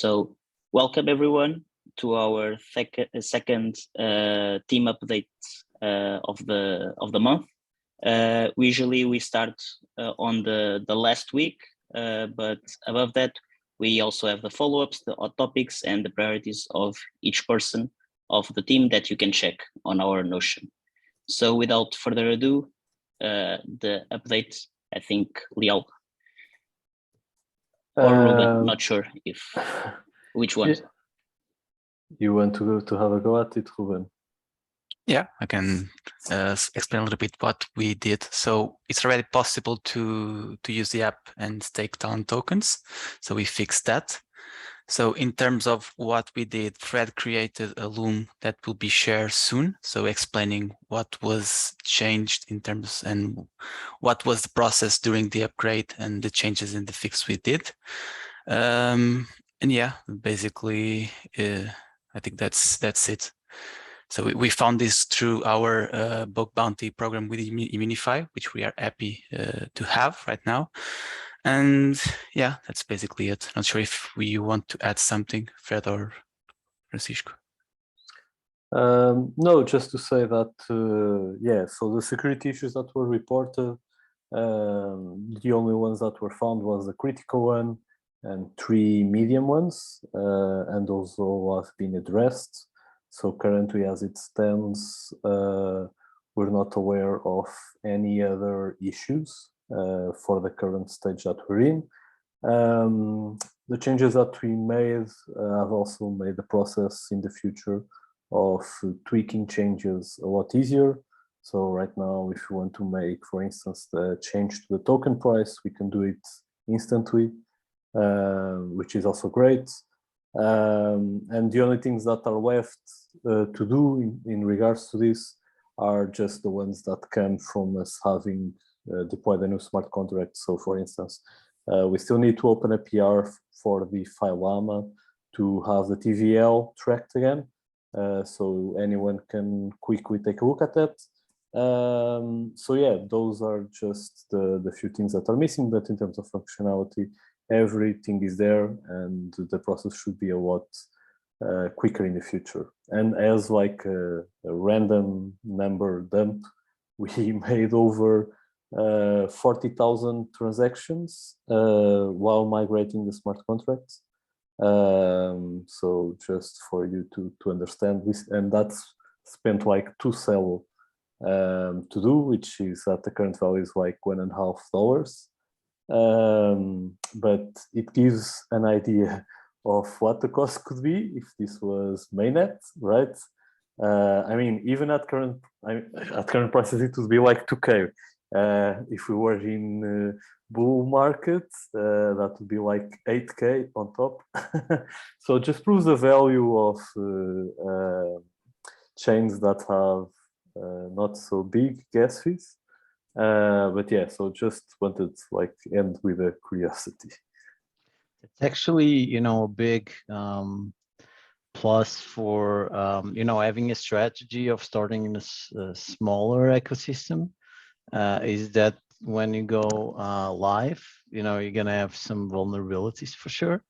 So welcome everyone to our second team update of the month. Usually we start on the last week, but above that we also have the follow-ups, the hot topics, and the priorities of each person of the team that you can check on our Notion. So without further ado, the update, I think Liel or Ruben, not sure if which one. You want to have a go at it, Ruben? Yeah, I can explain a little bit what we did. So it's already possible to use the app and stake down tokens. So we fixed that. So in terms of what we did, Fred created a Loom that will be shared soon. So explaining what was changed in terms and what was the process during the upgrade and the changes in the fix we did. And yeah, basically, I think that's it. So we found this through our bug bounty program with Immunefi, which we are happy to have right now. And yeah, that's basically it. Not sure if we want to add something, Fred or Francisco. No, just to say that, yeah, so the security issues that were reported, the only ones that were found was the critical one and 3 medium ones, and those all have been addressed. So currently, as it stands, we're not aware of any other issues for the current stage that we're in. The changes that we made have also made the process in the future of tweaking changes a lot easier. So right now, if you want to make, for instance, the change to the token price, we can do it instantly, which is also great. And the only things that are left to do in regards to this are just the ones that come from us having deployed a new smart contract. So for instance, we still need to open a PR for the Llama to have the TVL tracked again. So anyone can quickly take a look at that. So yeah, those are just the few things that are missing, but in terms of functionality, everything is there and the process should be a lot quicker in the future. And as like a random number dump, we made over 40,000 transactions while migrating the smart contracts. So just for you to understand this, and that's spent like 2 cell to do, which is at the current value is like $1.50. But it gives an idea of what the cost could be if this was mainnet, right? I mean, even at current prices, it would be like 2K. If we were in bull market, that would be like 8K on top. So it just proves the value of chains that have not so big gas fees. But yeah, so just wanted to like end with a curiosity. It's actually, a big plus for, having a strategy of starting in a smaller ecosystem is that when you go live, you're going to have some vulnerabilities for sure.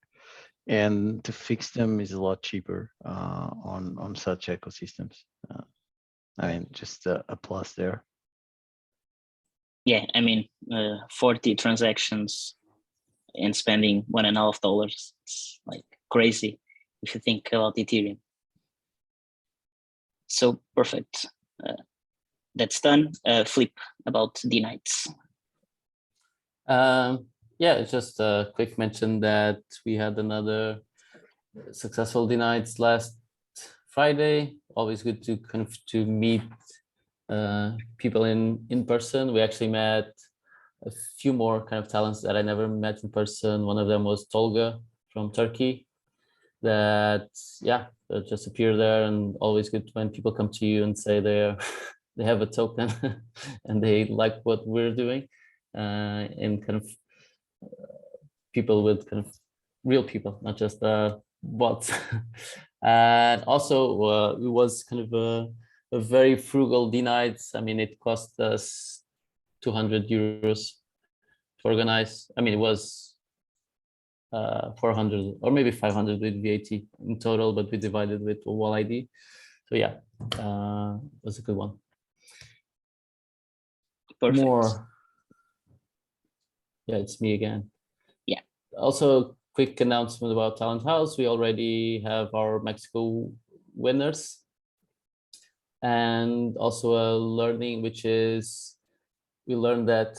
And to fix them is a lot cheaper on such ecosystems. I mean, just a plus there. Yeah, I mean, 40 transactions and spending $1.50, it's like crazy if you think about Ethereum. So perfect. That's done. Flip about denights. Yeah, just a quick mention that we had another successful denights last Friday. Always good to kind of to meet people in person. We actually met a few more kind of talents that I never met in person. One of them was Tolga from Turkey that, yeah, just appear there, and always good when people come to you and say they have a token and they like what we're doing, and kind of people with kind of real people, not just bots. And also it was kind of a very frugal denights. I mean, it cost us 200 euros to organize. I mean, it was 400 or maybe 500 with VAT in total, but we divided with wall ID. So yeah, was a good one. Perfect. More. Yeah, it's me again. Yeah. Also, quick announcement about Talent House. We already have our Mexico winners. And also a learning, which is, we learned that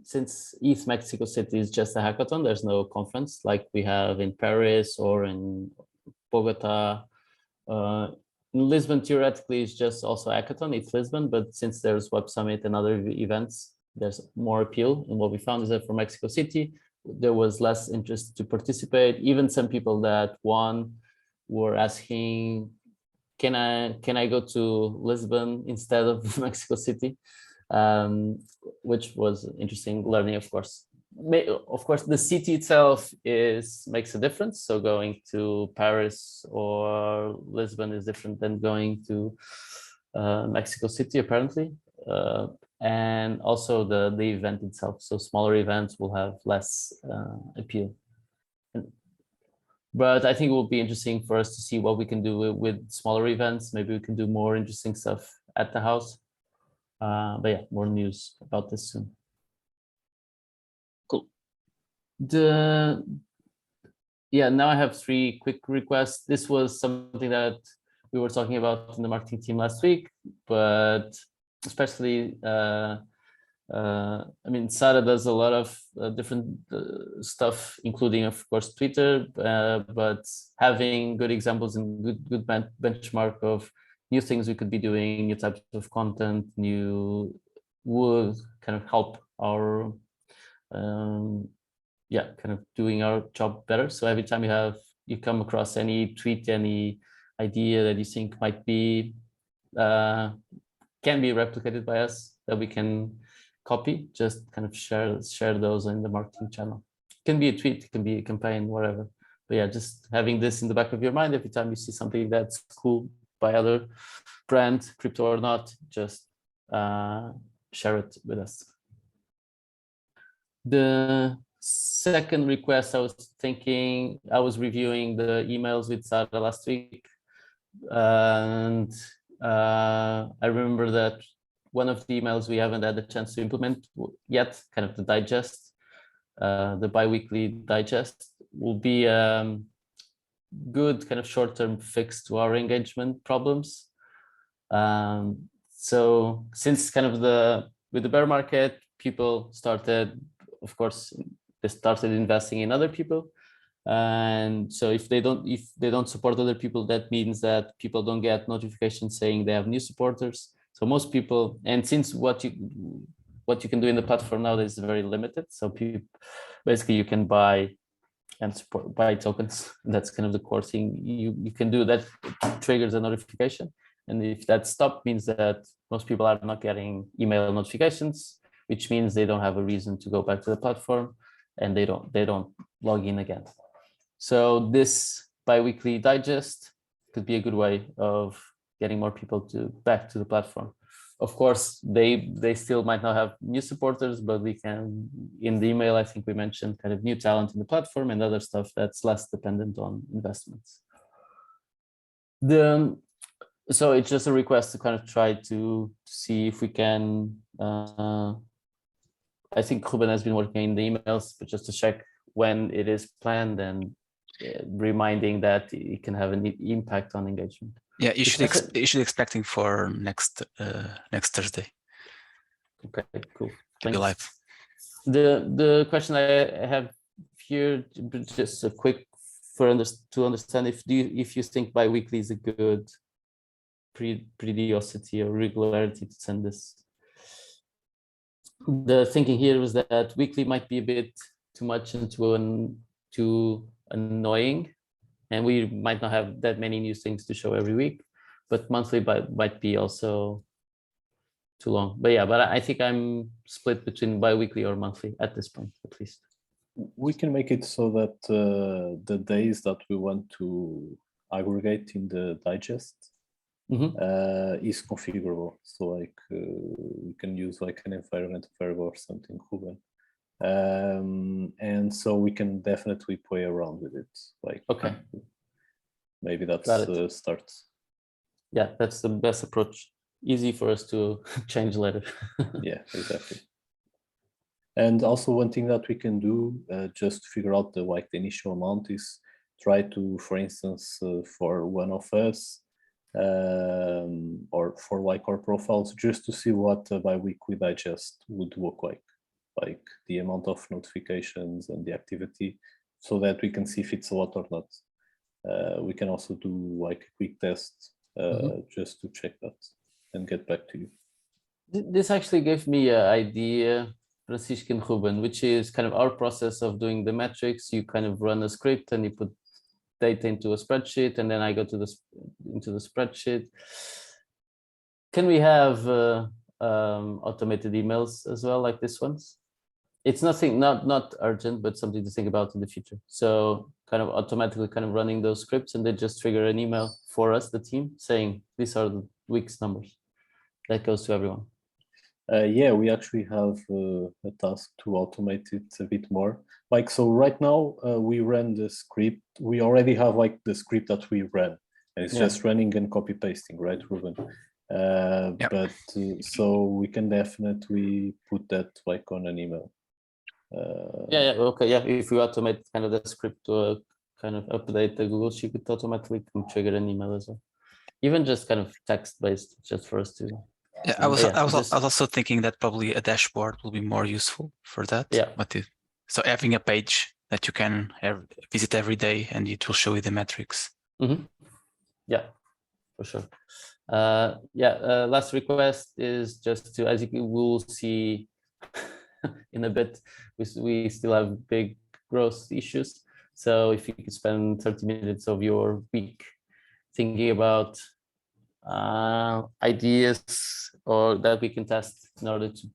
since ETH Mexico City is just a hackathon, there's no conference like we have in Paris or in Bogota. In Lisbon, theoretically, it's just also hackathon, it's Lisbon, but since there's Web Summit and other events, there's more appeal. And what we found is that for Mexico City, there was less interest to participate. Even some people that won were asking, can I go to Lisbon instead of Mexico City? Which was interesting learning, of course. Of course, the city itself makes a difference. So going to Paris or Lisbon is different than going to Mexico City, apparently. And also the event itself. So smaller events will have less appeal. But I think it will be interesting for us to see what we can do with smaller events. Maybe we can do more interesting stuff at the house. But yeah, more news about this soon. Cool. Now I have 3 quick requests. This was something that we were talking about in the marketing team last week, but especially I mean, Sara does a lot of different stuff, including, of course, Twitter, but having good examples and good benchmark of new things we could be doing, new types of content, would kind of help our, kind of doing our job better. So every time you come across any tweet, any idea that you think might be, can be replicated by us, that we can copy, just kind of share those in the marketing channel. It can be a tweet, it can be a campaign, whatever. But yeah, just having this in the back of your mind every time you see something that's cool by other brand, crypto or not, just share it with us. The second request, I was reviewing the emails with Sara last week, and I remember that one of the emails we haven't had a chance to implement yet, kind of the digest, the bi-weekly digest, will be good kind of short-term fix to our engagement problems. So since kind of with the bear market, people started, of course, they started investing in other people. And so if they don't support other people, that means that people don't get notifications saying they have new supporters. So most people, and since what you can do in the platform now is very limited, so basically you can buy tokens. That's kind of the core thing you can do. That triggers a notification, and if that stopped, means that most people are not getting email notifications, which means they don't have a reason to go back to the platform, and they don't log in again. So this bi-weekly digest could be a good way of getting more people back to the platform. Of course, they still might not have new supporters, but we can, in the email, I think we mentioned kind of new talent in the platform and other stuff that's less dependent on investments. So it's just a request to kind of try to see if we can, I think Ruben has been working in the emails, but just to check when it is planned and reminding that it can have an impact on engagement. Yeah, you should expecting for next Thursday. Okay, cool. To be live. The question I have here, just a quick to understand if you think bi-weekly is a good periodicity or regularity to send this. The thinking here was that weekly might be a bit too much and too annoying, and we might not have that many new things to show every week, but monthly might be also too long. But yeah, but I think I'm split between bi-weekly or monthly at this point, at least. We can make it so that the days that we want to aggregate in the digest is configurable. So like we can use like an environment variable or something, Ruben, And so we can definitely play around with it. Like, Okay. maybe that's Got it. a start. Yeah, that's the best approach. Easy for us to change later. Yeah, exactly. And also one thing that we can do, just to figure out the initial amount, is try to, for instance, for one of us, or for like our profiles, just to see what a bi-weekly digest would look like the amount of notifications and the activity, so that we can see if it's a lot or not. We can also do like a quick test, just to check that and get back to you. This actually gave me an idea, Francisco and Ruben, which is kind of our process of doing the metrics. You kind of run a script and you put data into a spreadsheet, and then I go to into the spreadsheet. Can we have automated emails as well, like this ones? It's nothing, not urgent, but something to think about in the future. So kind of automatically kind of running those scripts, and they just trigger an email for us, the team, saying these are the week's numbers. That goes to everyone. Yeah, we actually have a task to automate it a bit more. Like, so right now we ran the script. We already have like the script that we ran, and it's just running and copy pasting, right, Ruben? But so we can definitely put that like on an email. Okay, if we automate kind of the script to kind of update the Google Sheet, it automatically can trigger an email as well. Even just kind of text based, just for us to. Yeah, I was also thinking that probably a dashboard will be more useful for that. Yeah. So having a page that you can visit every day, and it will show you the metrics. Mm-hmm. Yeah, for sure. Last request is just to, as you will see in a bit, we still have big growth issues. So if you could spend 30 minutes of your week thinking about ideas or that we can test in order to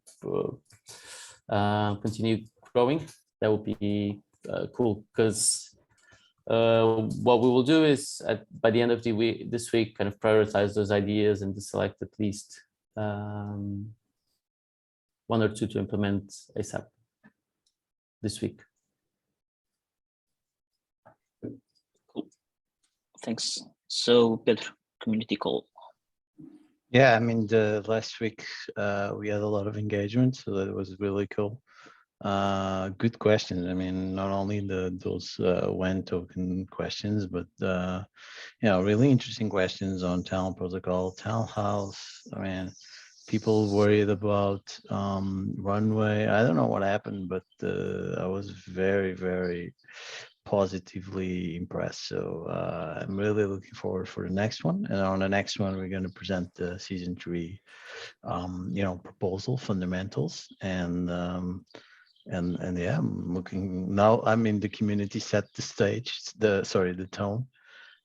continue growing, that would be cool. Because what we will do is by the end of the week, this week, kind of prioritize those ideas and to select at least one or two to implement ASAP this week. Cool. Thanks. So Pedro, community call. Yeah, I mean, the last week we had a lot of engagement, so that was really cool. Good questions. I mean, not only those WEN token questions, but really interesting questions on Talon protocol, Talon House. I mean, people worried about runway. I don't know what happened, but I was very, very positively impressed. So I'm really looking forward for the next one. And on the next one, we're going to present the season 3, proposal fundamentals. And yeah, I'm looking now. I mean, the community set the stage, the tone.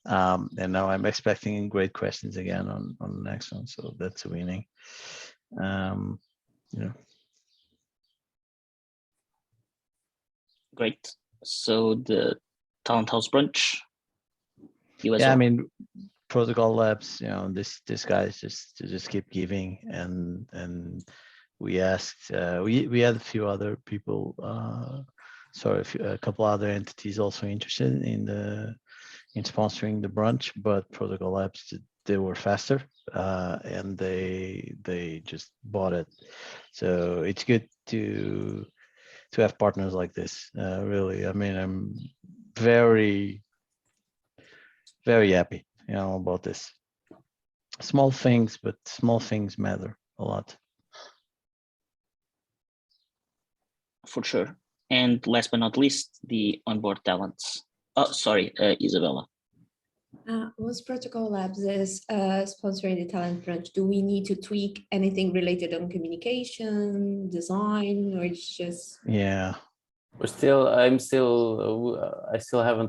And now I'm expecting great questions again on the next one. So that's winning. Great. So the Talent House brunch. I mean, Protocol Labs. This guys just keep giving, and we asked. We had a few other people. A couple other entities also interested in sponsoring the brunch, but Protocol Labs, they were faster, and they just bought it. So it's good to have partners like this. Really, I mean, I'm very, very happy, about this. Small things, but small things matter a lot. For sure. And last but not least, the onboard talents. Oh, sorry, Isabella. Once Protocol Labs is sponsoring the talent brunch, do we need to tweak anything related on communication, design, or it's just? Yeah. I still haven't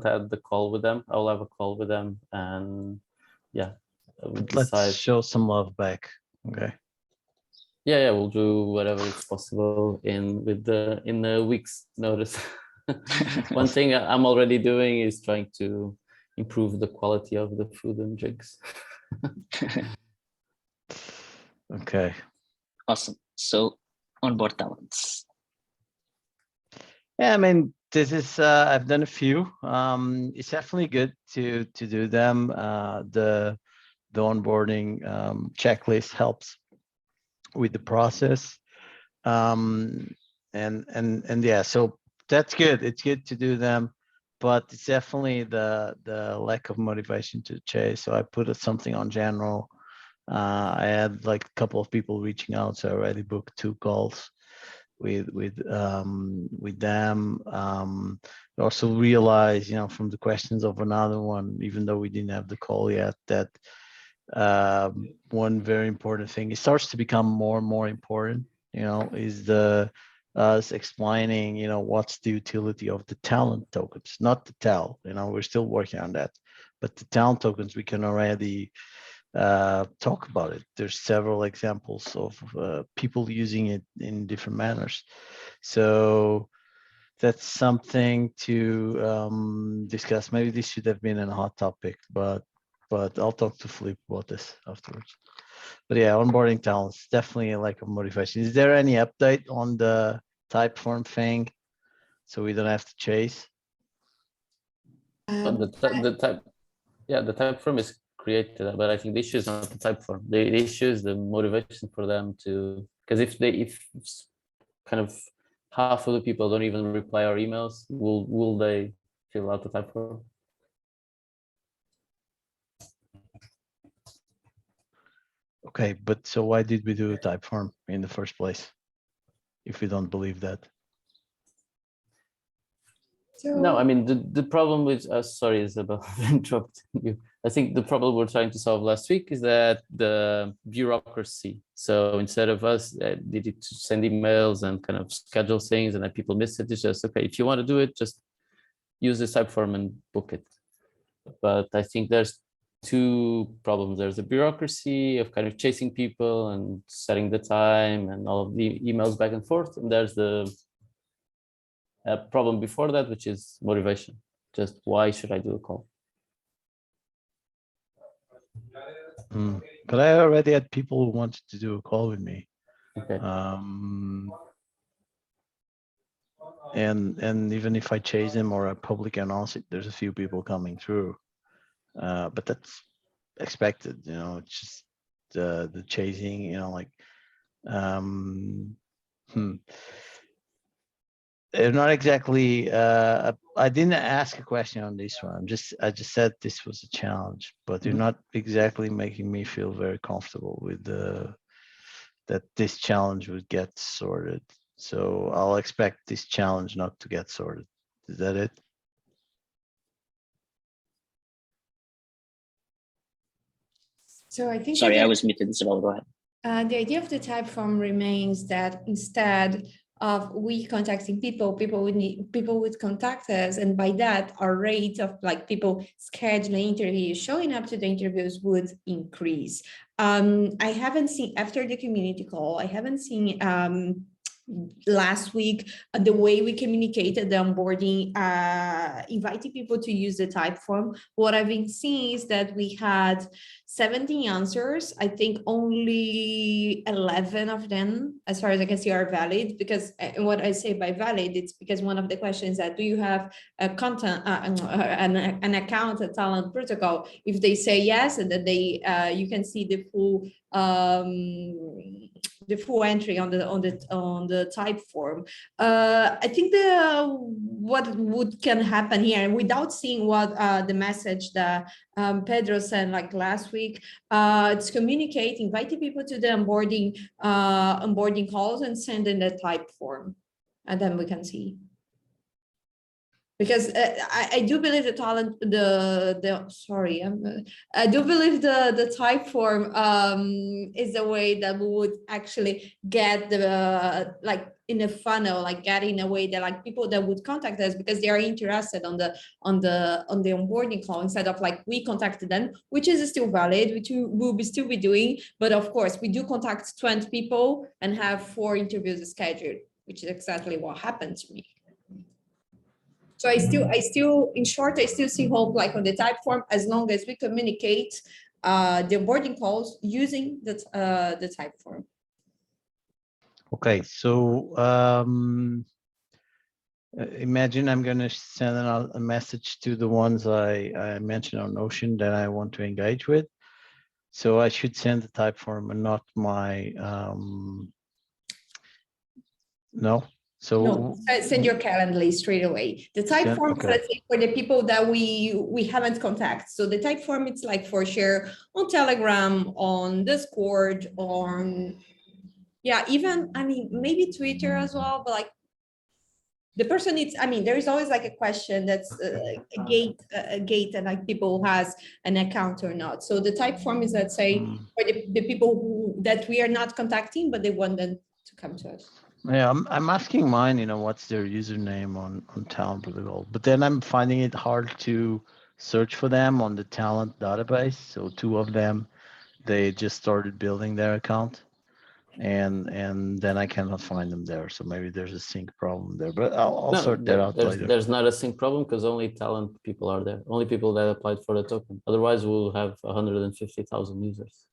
had the call with them. I'll have a call with them, and let's show some love back. Okay. Yeah, we'll do whatever is possible in the week's notice. One thing I'm already doing is trying to improve the quality of the food and drinks. Okay. Awesome. So onboard talents. Yeah, I mean, this is I've done a few. It's definitely good to do them. The onboarding checklist helps with the process. And yeah, so that's good. It's good to do them, but it's definitely the lack of motivation to chase. So I put something on general. I had like a couple of people reaching out, so I already booked 2 calls with them. I also realized, you know, from the questions of another one, even though we didn't have the call yet, that one very important thing, it starts to become more and more important, you know, is the us explaining, you know, what's the utility of the talent tokens, not the TAL, you know, we're still working on that, but the talent tokens, we can already talk about it. There's several examples of people using it in different manners. So that's something to discuss. Maybe this should have been a hot topic, but I'll talk to Philippe about this afterwards. But yeah, onboarding talents, definitely a lack of motivation. Is there any update on the Typeform thing so we don't have to chase? But the type form is created, but I think the issue is not the type form. The issue is the motivation for them to, because if kind of half of the people don't even reply our emails, will they fill out the type form? Okay, but so why did we do a Typeform in the first place if we don't believe that? No, I mean the problem with sorry, Isabel, interrupting you. I think the problem we're trying to solve last week is that the bureaucracy. So instead of us needing to send emails and kind of schedule things and then people miss it, it's just okay. If you want to do it, just use this type form and book it. But I think there's 2 problems. There's the bureaucracy of kind of chasing people and setting the time and all of the emails back and forth, and there's the problem before that, which is motivation. Just why should I do a call? But I already had people who wanted to do a call with me. Okay. And even if I chase them or I public announce it, there's a few people coming through. But that's expected, you know, it's just the chasing, you know, like they're not exactly I didn't ask a question on this one. I just said this was a challenge, but you're not exactly making me feel very comfortable with that this challenge would get sorted. So I'll expect this challenge not to get sorted. Is that it? So I think Sorry, I was muted, Isabel, go ahead. the idea of the Typeform remains that instead of we contacting people would contact us, and by that our rate of like people scheduling interviews, showing up to the interviews would increase. I haven't seen, after the community call, I haven't seen last week the way we communicated the onboarding, inviting people to use the Typeform. What I've been seeing is that we had 17 answers. I think only 11 of them, as far as I can see, are valid, because what I say by valid, it's because one of the questions that, do you have a content an account at Talent Protocol? If they say yes, and then they you can see the full entry on the Typeform. I think what can happen here, without seeing what the message that Pedro sent like last week, it's communicate, inviting people to the onboarding calls and send in the Typeform, and then we can see. Because I do believe the talent, I do believe the Typeform is the way that we would actually get the like in a funnel, like getting a way that like people that would contact us because they are interested on the onboarding call, instead of like we contacted them, which is still valid, which we will still be doing. But of course, we do contact 20 people and have 4 interviews scheduled, which is exactly what happened to me. So I still, in short, I still see hope like on the Typeform, as long as we communicate the onboarding calls using the Typeform. Okay, so Imagine I'm going to send out a message to the ones I mentioned on Notion that I want to engage with. So I should send the type form and not my, no. So No, send your Calendly straight away. The type form, okay. let's say, for the people that we haven't contacted. So the type form, it's like for share on Telegram, on Discord, on, yeah, even, I mean, maybe Twitter as well, but like the person needs, I mean, there is always like a question that's a gate and like people has an account or not. So the type form is, let's say, for the people that we are not contacting, but they want them to come to us. Yeah, I'm asking mine, you know, what's their username on Talent Protocol, but then I'm finding it hard to search for them on the talent database. So 2 of them, they just started building their account, and then I cannot find them there. So maybe there's a sync problem there, but I'll sort that out later. There's not a sync problem because only talent people are there. Only people that applied for the token. Otherwise, we'll have 150,000 users.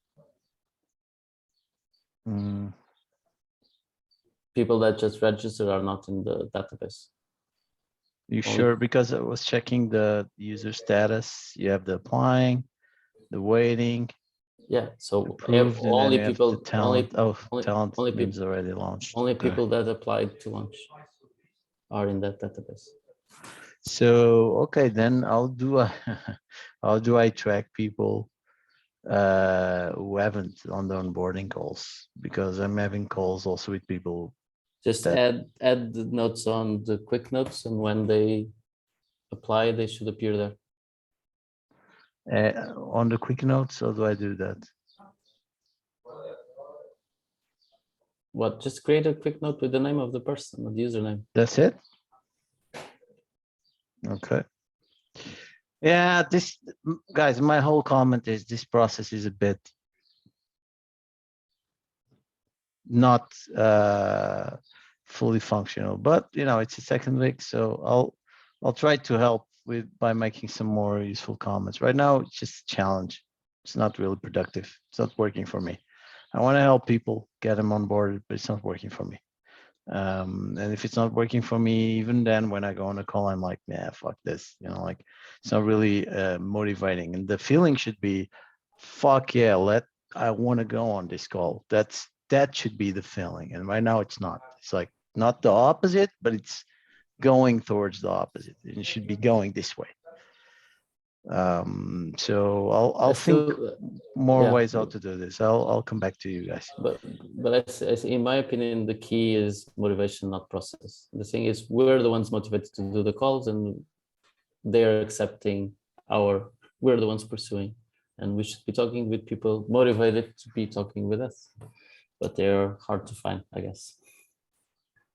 People that just registered are not in the database. You sure? Because I was checking the user status. You have the applying, the waiting. Yeah, so approved, only and people, the talent. Talent only means people already launched. Only Okay. people that applied to launch are in that database. So okay, then how do I track people who haven't on the onboarding calls? Because I'm having calls also with people. Just add the notes on the quick notes, and when they apply, they should appear there. On the quick notes, how do I do that? What? Just create a quick note with the name of the person, the username. That's it? Okay. Yeah, this, guys, my whole comment is this process is a bit not fully functional, but you know, it's a second week, so I'll try to help by making some more useful comments. Right now, it's just a challenge. It's not really productive. It's not working for me. I want to help people get them on board, but it's not working for me. And if it's not working for me, even then when I go on a call, I'm like, yeah, fuck this, you know, like it's not really motivating. And the feeling should be, fuck yeah, I want to go on this call. That should be the feeling. And right now it's not. It's like not the opposite, but it's going towards the opposite. It should be going this way. So I'll think more ways how to do this. I'll come back to you guys. But in my opinion, the key is motivation, not process. The thing is, we're the ones motivated to do the calls, and they're accepting we're the ones pursuing, and we should be talking with people motivated to be talking with us. But they're hard to find, I guess.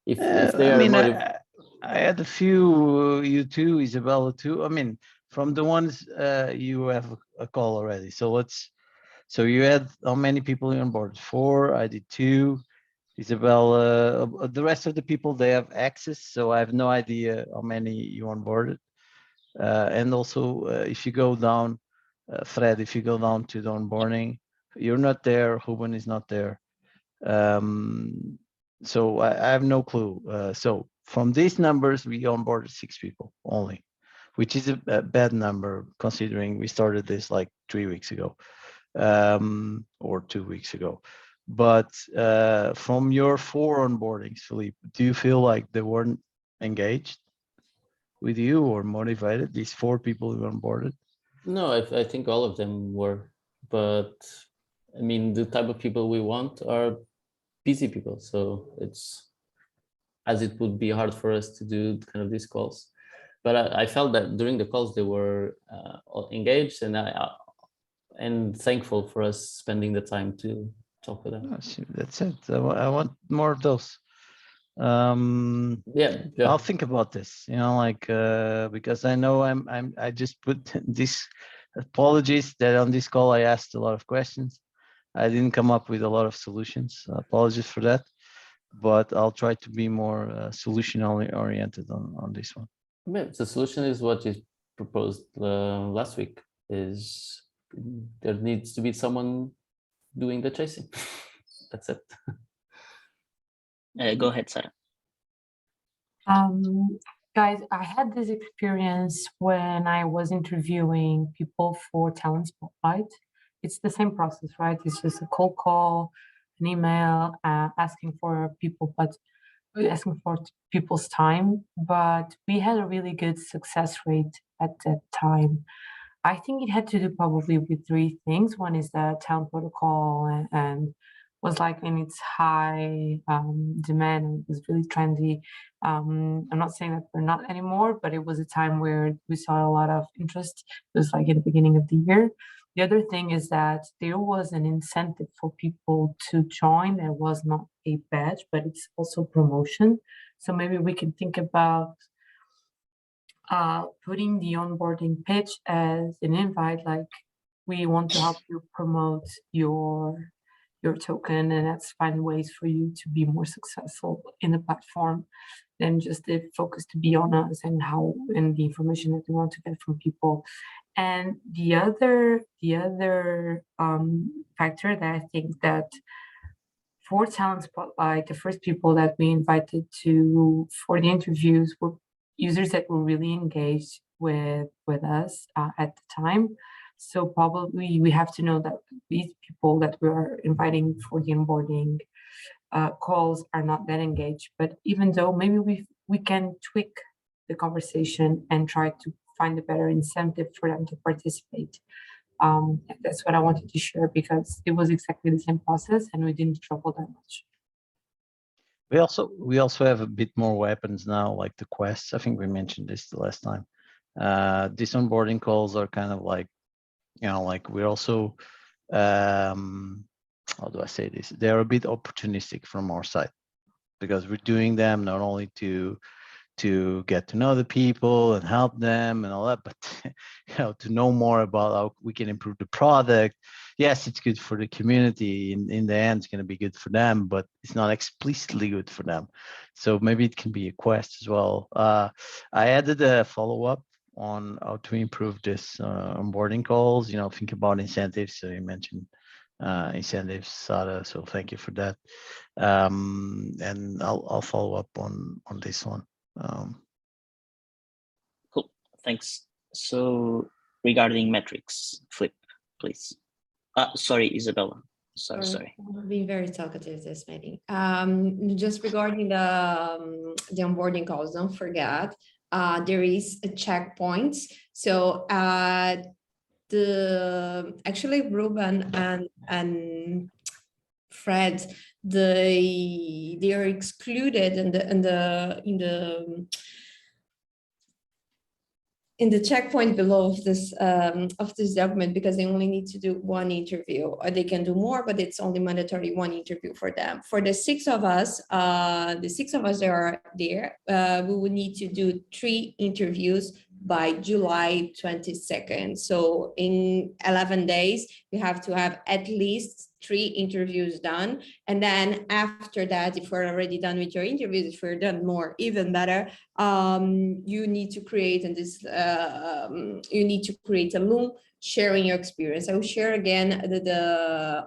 If they are I had a few, you too, Isabella too. I mean, from the ones you have a call already. So you had how many people you on board? 4, I did 2. Isabella, the rest of the people, they have access. So I have no idea how many you onboarded. And also if you go down, Fred, if you go down to the onboarding, you're not there, Ruben is not there. So I have no clue. So from these numbers, we onboarded 6 people only, which is a bad number considering we started this like 3 weeks ago, or 2 weeks ago. But from your 4 onboardings, Philippe, do you feel like they weren't engaged with you or motivated, these 4 people who onboarded? No, I think all of them were, but I mean, the type of people we want are busy people. So it's, as it would be hard for us to do kind of these calls. But I felt that during the calls, they were engaged and thankful for us spending the time to talk with them. That's it. I want more of those. Yeah. I'll think about this, you know, like because I know I just put this, apologies that on this call I asked a lot of questions. I didn't come up with a lot of solutions. Apologies for that, but I'll try to be more solution oriented on this one. Yeah, the solution is what you proposed last week. Is there needs to be someone doing the chasing. That's it. Go ahead, Sarah. Guys, I had this experience when I was interviewing people for Talent Spotlight. It's the same process, right? It's just a cold call, an email, asking for people's time. But we had a really good success rate at that time. I think it had to do probably with three things. One is the talent protocol and was like in its high demand and it was really trendy. I'm not saying that we're not anymore, but it was a time where we saw a lot of interest. It was like in the beginning of the year. The other thing is that there was an incentive for people to join. There was not a badge, but it's also promotion. So maybe we can think about putting the onboarding pitch as an invite, like we want to help you promote your token, and let's find ways for you to be more successful in the platform than just the focus to be on us and the information that we want to get from people. And the other factor that I think that for Talent Spotlight, the first people that we invited for the interviews were users that were really engaged with us at the time. So probably we have to know that these people that we are inviting for the onboarding calls are not that engaged. But even though maybe we can tweak the conversation and try to find a better incentive for them to participate. That's what I wanted to share because it was exactly the same process and we didn't struggle that much. We also have a bit more weapons now, like the quests. I think we mentioned this the last time. These onboarding calls are kind of like, like we're also, how do I say this? They're a bit opportunistic from our side because we're doing them not only to get to know the people and help them and all that, but to know more about how we can improve the product. Yes, it's good for the community. In the end, it's going to be good for them, but it's not explicitly good for them. So maybe it can be a quest as well. I added a follow-up on how to improve this onboarding calls. Think about incentives. So you mentioned incentives, Sara. So thank you for that. And I'll follow up on this one. Cool, thanks. So regarding metrics, Flip, please. Sorry, Isabella. Sorry. I'm being very talkative this meeting. Just regarding the onboarding calls, don't forget there is a checkpoint. So actually Ruben and Fred, they are excluded in the checkpoint below this of this document because they only need to do one interview, or they can do more, but it's only mandatory one interview for them. For the six of us that are there, we would need to do 3 interviews by July 22nd. So in 11 days, you have to have at least 3 interviews done. And then after that, if we're already done with your interviews, if we're done more, even better, you need to create a Loom sharing your experience. I will share again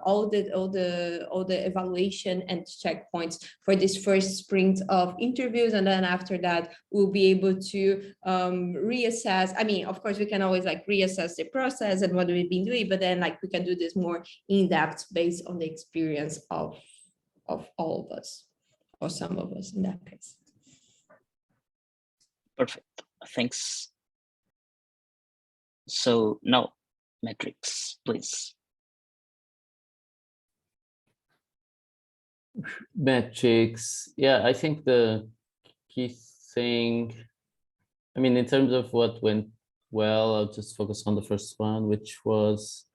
all the evaluation and checkpoints for this first sprint of interviews, and then after that we'll be able to reassess. I mean, of course, we can always reassess the process and what we've been doing, but then we can do this more in depth based on the experience of all of us, or some of us in that case. Perfect, thanks. So now, metrics, please. Metrics, yeah, I think the key thing, I mean, in terms of what went well, I'll just focus on the first one, which was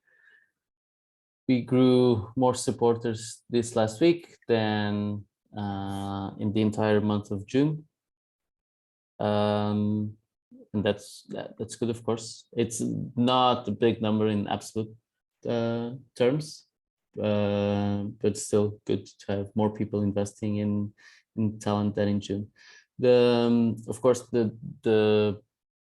we grew more supporters this last week than in the entire month of June. And that's good, of course. It's not a big number in absolute terms, but still good to have more people investing in talent than in June. Of course, the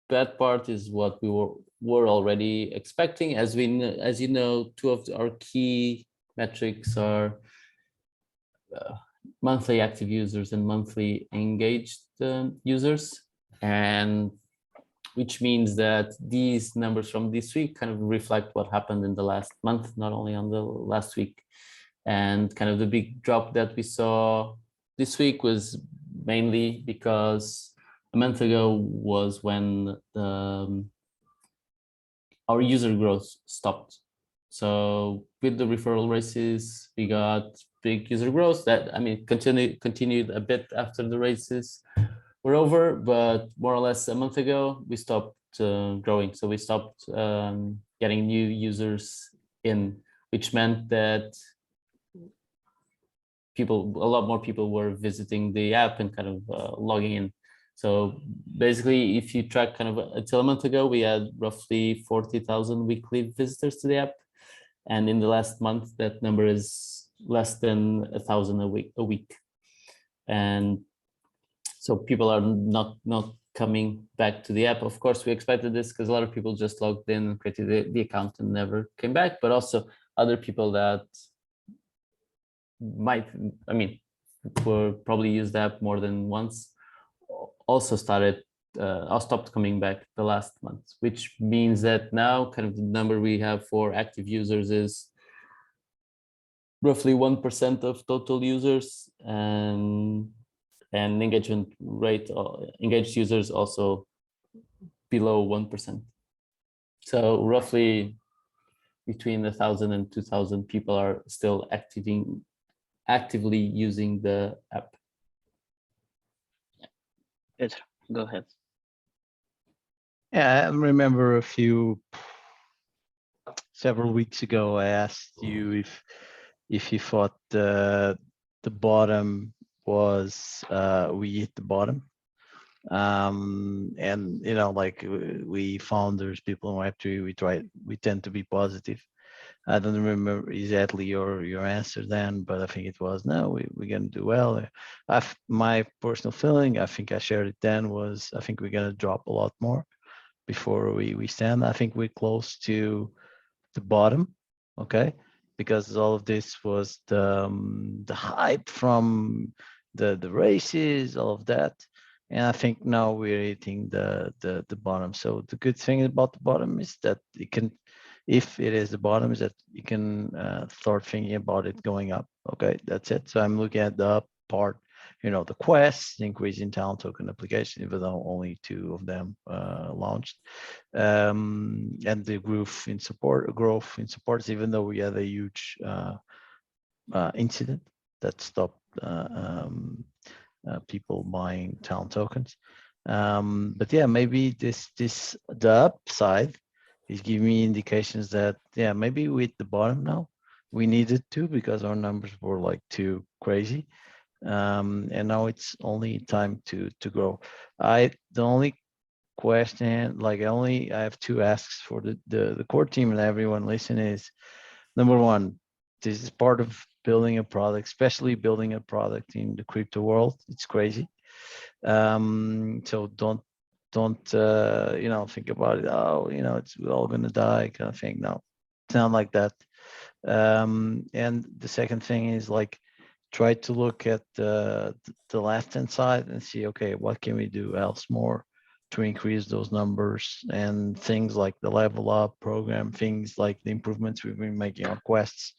bad part is what we were already expecting. As you know, 2 of our key metrics are monthly active users and monthly engaged users. and which means that these numbers from this week kind of reflect what happened in the last month, not only on the last week. And kind of the big drop that we saw this week was mainly because a month ago was when our user growth stopped. So with the referral races, we got big user growth that, I mean, continued a bit after the races were over, but more or less a month ago, we stopped growing. So we stopped getting new users in, which meant that a lot more people were visiting the app and kind of logging in. So basically, if you track kind of until a month ago, we had roughly 40,000 weekly visitors to the app. And in the last month, that number is less than 1,000 a week. And so people are not coming back to the app. Of course, we expected this because a lot of people just logged in and created the account and never came back, but also other people that were probably used the app more than once also stopped coming back the last month, which means that now kind of the number we have for active users is roughly 1% of total users, and engagement rate, engaged users also below 1%. So roughly between 1,000 and 2,000 people are still actively using the app. Pedro, go ahead. Yeah, I remember several weeks ago, I asked you if you thought the bottom was we hit the bottom, and you know, like we founders, people in Web3, we tend to be positive. I don't remember exactly your answer then, but I think it was, no, we're gonna do well. My personal feeling, I think I shared it then, was I think we're gonna drop a lot more before we stand. I think we're close to the bottom, okay? Because all of this was the hype from the races, all of that. And I think now we're hitting the bottom. So the good thing about the bottom is that it can, if it is the bottom, is that you can start thinking about it going up. Okay, that's it. So I'm looking at the up part, you know, the quests, the increase in talent token application, even though only 2 of them launched, and the growth in supports, even though we had a huge incident that stopped people buying talent tokens. But yeah, maybe the upside is giving me indications that, yeah, maybe we hit the bottom now. We needed to, because our numbers were like too crazy. And now it's only time to grow. The only question, like I have 2 asks for the core team and everyone listening is, number 1, this is part of building a product, especially building a product in the crypto world. It's crazy. So don't you know, think about it, oh, you know, we're all gonna die kind of thing. No, it's not like that. And the second thing is, like, try to look at the left-hand side and see, okay, what can we do else more to increase those numbers, and things like the level up program, things like the improvements we've been making on quests.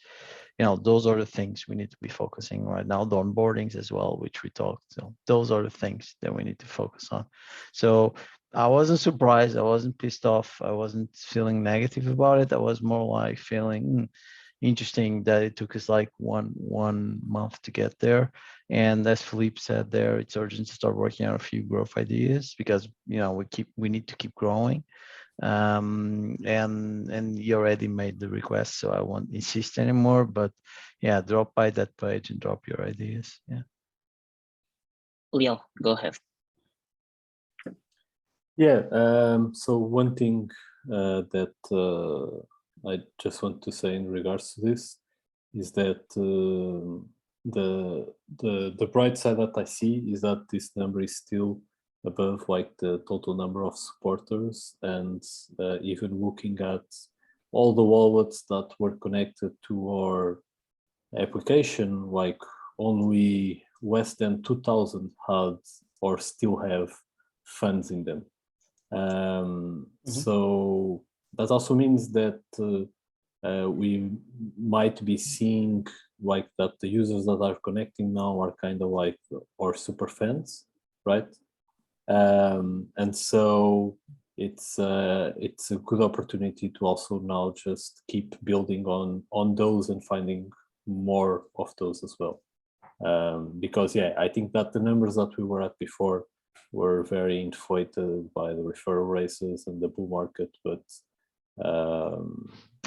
You know, those are the things we need to be focusing right now. The onboardings as well, which we talked. So those are the things that we need to focus on. So I wasn't surprised. I wasn't pissed off. I wasn't feeling negative about it. I was more like feeling interesting that it took us like one month to get there. And as Philippe said there, it's urgent to start working on a few growth ideas, because, you know, we need to keep growing. And you already made the request, so I won't insist anymore, but yeah, drop by that page and drop your ideas. Yeah. Liel, go ahead. Yeah, so one thing that I just want to say in regards to this is that the bright side that I see is that this number is still above like the total number of supporters, and even looking at all the wallets that were connected to our application, like only less than 2,000 had or still have funds in them. So that also means that we might be seeing like that the users that are connecting now are kind of like our super fans, right? And so it's a good opportunity to also now just keep building on those and finding more of those as well. Because yeah, I think that the numbers that we were at before were very inflated by the referral races and the bull market, but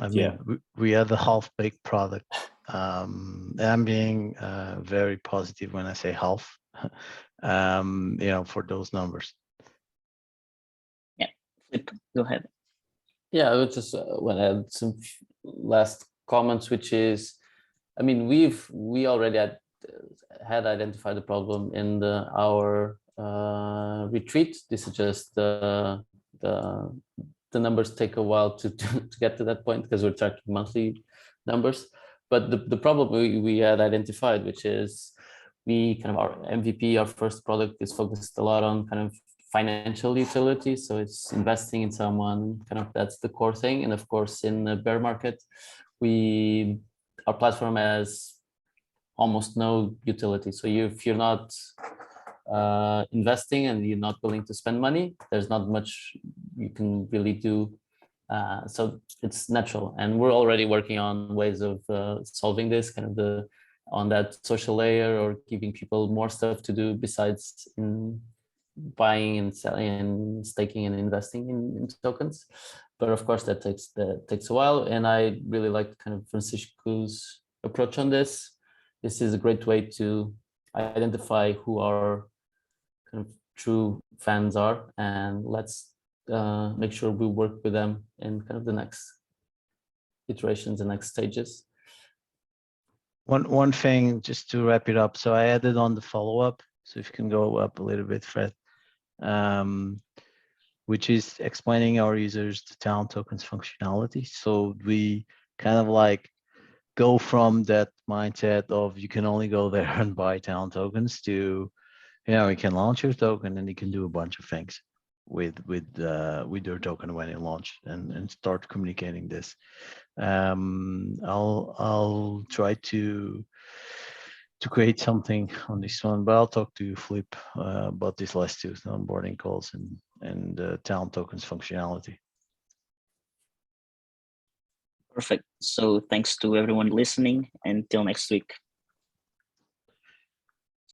I mean, we had a half-baked product. I'm being very positive when I say half, you know, for those numbers. Yeah, Flip, go ahead. Yeah, I would just want to add some last comments, which is, I mean, we already had identified the problem in our retreat. This is just the numbers take a while to get to that point because we're tracking monthly numbers. But the problem we had identified, which is we kind of our MVP, our first product, is focused a lot on kind of financial utility. So it's investing in someone, kind of that's the core thing. And of course, in the bear market, our platform has almost no utility. So if you're not investing and you're not willing to spend money, there's not much you can really do. So it's natural, and we're already working on ways of solving this, kind of on that social layer, or giving people more stuff to do besides in buying and selling and staking and investing in tokens. But of course that takes a while, and I really like kind of Francisco's approach on this. This is a great way to identify who our kind of true fans are, and let's make sure we work with them in kind of the next iterations and next stages. One thing, just to wrap it up. So I added on the follow-up. So if you can go up a little bit, Fred, which is explaining our users the Talon tokens functionality. So we kind of like go from that mindset of you can only go there and buy Talon tokens to, you know, you can launch your token and you can do a bunch of things with your token when you launch, and start communicating this. I'll try to create something on this one, but I'll talk to you, Flip, about these last two, onboarding calls and Talon tokens functionality. Perfect. So thanks to everyone listening, and till next week.